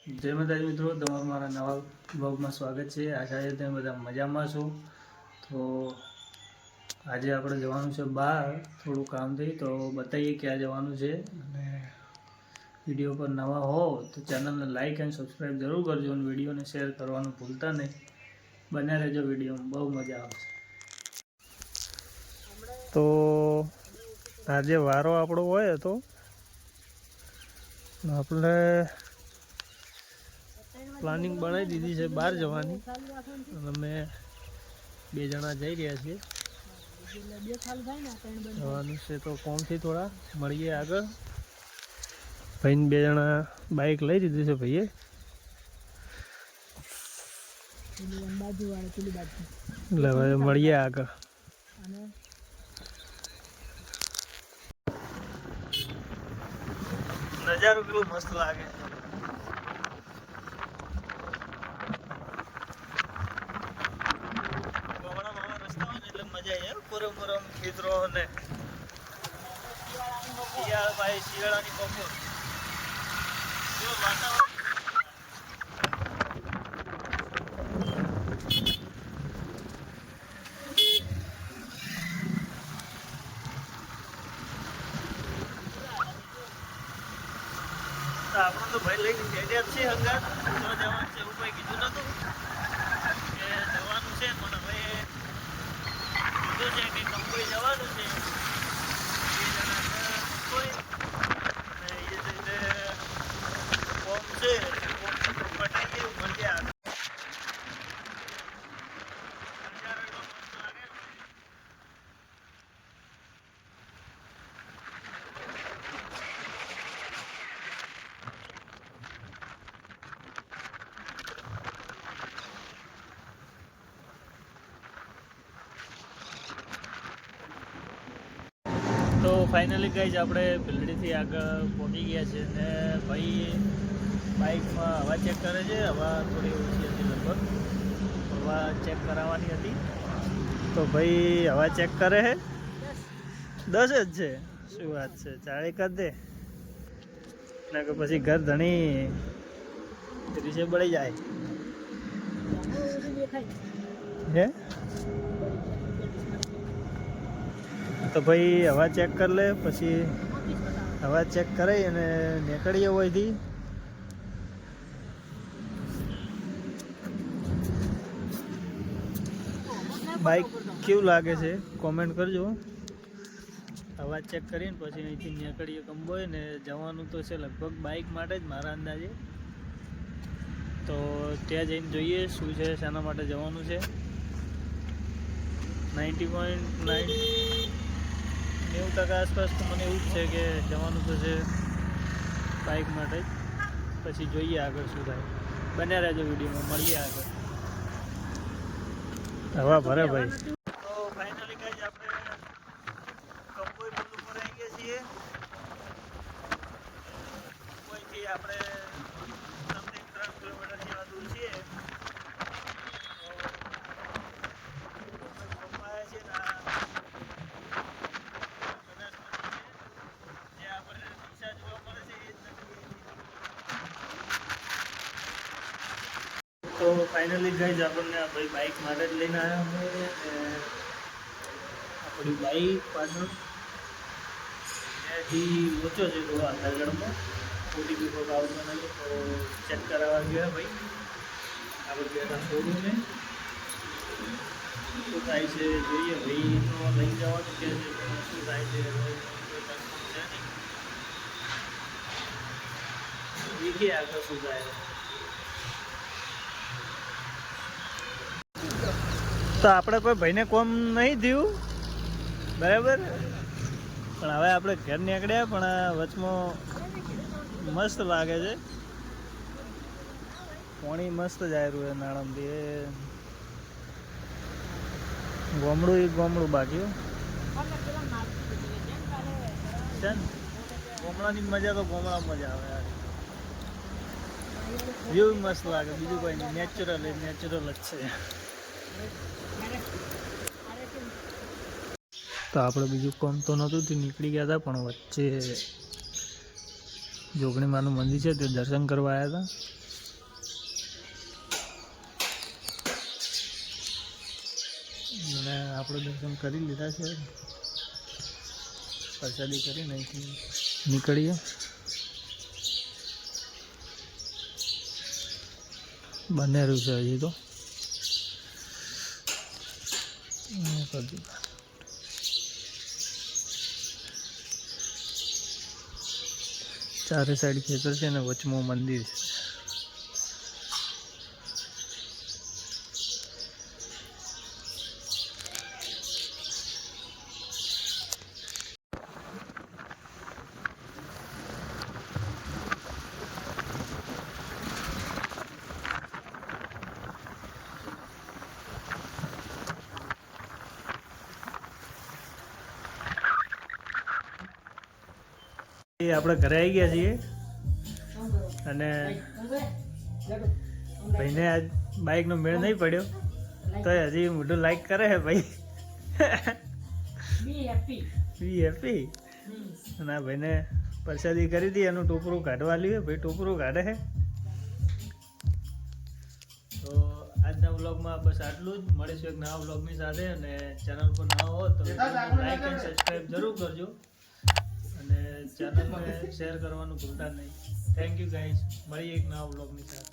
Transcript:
જય માતાજી મિત્રો, તમારું મારા નવા બ્લોગમાં સ્વાગત છે। આશા છે તમે બધા મજામાં છો। તો આજે આપણે જવાનું છે બહાર, થોડું કામ થઈ તો બતાવીએ ક્યાં જવાનું છે। અને વિડીયો પર નવા હો તો ચેનલને લાઈક એન્ડ સબસ્ક્રાઈબ જરૂર કરજો અને વિડીયોને શેર કરવાનું ભૂલતા નહીં। બને રહેજો, વિડીયોમાં બહુ મજા આવશે। તો આજે વારો આપણો હોય તો આપણે પ્લાનિંગ બનાવી દીધી છે બહાર જવાની, અને અમે 2 જણા જઈ રહ્યા છીએ। જવાનું છે તો કોમથી થોડા મળીએ આગળ। ભાઈને 2 જણા બાઇક લઈ દીધી છે ભાઈએ, એટલે હવે મળીએ આગળ। નજારો કેટલો મસ્ત લાગે। મજા આવે પરમ ખેતરો ને શિયાળાની બપોર વાતાવરણ। આપણે તો ભાઈ લઈને બેઠા છે હંગાત તો જવાનું છે, એવું કંઈ કીધું નતું કે જવાનું છે, પણ હવે કીધું છે કે કંપની જવાનું છે। 2 જણા કોમ છે, પટાઈ ગયું મળ્યા। તો ફાઇનલી ગાઈઝ આપણે ભીલડીથી આગળ પહોંચી ગયા છે ને ભાઈ બાઇકમાં હવા ચેક કરે છે। હવા થોડી ઓછી હતી, લગભગ હવા ચેક કરાવવાની હતી તો ભાઈ હવા ચેક કરે છે। 10 જ છે, શું વાત છે, 40 કરી દે ના કે પછી ઘર ધણી રીસે બળી જાય હે। તો ભાઈ હવા ચેક કરી લે, પછી હવા ચેક કરાવી અને નીકળીએ હોયથી। બાઇક કેવું લાગે છે કોમેન્ટ કરજો। હવા ચેક કરીને પછી અહીંથી નીકળીએ કંબોય ને જવાનું તો છે લગભગ બાઇક માટે જ મારા અંદાજે। તો ત્યાં જઈને જોઈએ શું છે, શાના માટે જવાનું છે। 90% આસપાસ તો મને એવું જ છે કે જવાનું તો છે બાઇક માટે જ। પછી જોઈએ આગળ શું થાય, બન્યા રહેજો વિડીયોમાં, મળીએ આગળ। હવા ભરે ભાઈ। તો ફાઇનલી ગાઈઝ આપણે કંબોઈ પુલ ઉપર આવી ગયા છીએ। કંબોઈથી આપણે સમથિંગ 3 કિલોમીટર જેવા દૂર છીએ। તો ફાઇનલી ગાઈઝ આપણને આ ભાઈ બાઇક માટે જ લઈને આવ્યા હોય, આપણી બાઇક પાછળ ત્યાંથી ઓછો છે થોડો આધારગઢમાં, ઓટીપી કોડ આવતો નથી તો ચેક કરાવવા ગયા ભાઈ આપણે ત્યાંના શોરૂમે। શું થાય છે જોઈએ ભાઈ, તો લઈ જવાનું કે છે પણ શું થાય છે કોઈ કન્ફર્મ છે નહીં, દેખીએ આગળ શું થાય। તો આપણે કોઈ ભાઈને કોમ નહીં થયું બરાબર, પણ હવે આપણે ઘર નીકળ્યા, પણ વચમાં મસ્ત લાગે છે, પાણી મસ્ત જાય રહ્યું છે નાળમથી। ગોમડું બાકી છે ને, ગોમડાની મજા તો ગોમડામાં મજા આવે યાર, વ્યૂ મસ્ત લાગે, બીજું કોઈ નહીં, નેચરલ જ છે। તો આપણે બીજું કામ તો નહોતું તે નીકળી ગયા હતા, પણ વચ્ચે જોગણી માનું મંદિર છે તે દર્શન કરવા આવ્યા હતા। અને આપણે દર્શન કરી લીધા છે, પ્રસાદી કરીને અહીંથી નીકળીએ. બનેરું છે હજી તો ચારે સાઈડ ખેતર છે ને વચમાં મંદિર છે. આપણે ઘરે આવી ગયા છીએ અને ભાઈને આજ બાઇકનો મેળ નહીં પડ્યો તો હજી મોટું લાઈક કરે છે ભાઈ. બી હેપી. અને આ ભાઈને પ્રસાદી કરી હતી, એનું ટોપરું કાઢવા લ્યું ભાઈ, ટોપરું કાઢે છે. તો આજના વ્લોગમાં બસ આટલું જ. મળીશું એક નવા વ્લોગની સાથે. અને ચેનલ પર નવા હો તો લાઈક એન્ડ સબસ્ક્રાઈબ જરૂર કરજો અને ચેનલને શેર કરવાનું ભૂલતા નહીં. Thank you guys. મળીએ એક નવા વ્લોગની સાથે.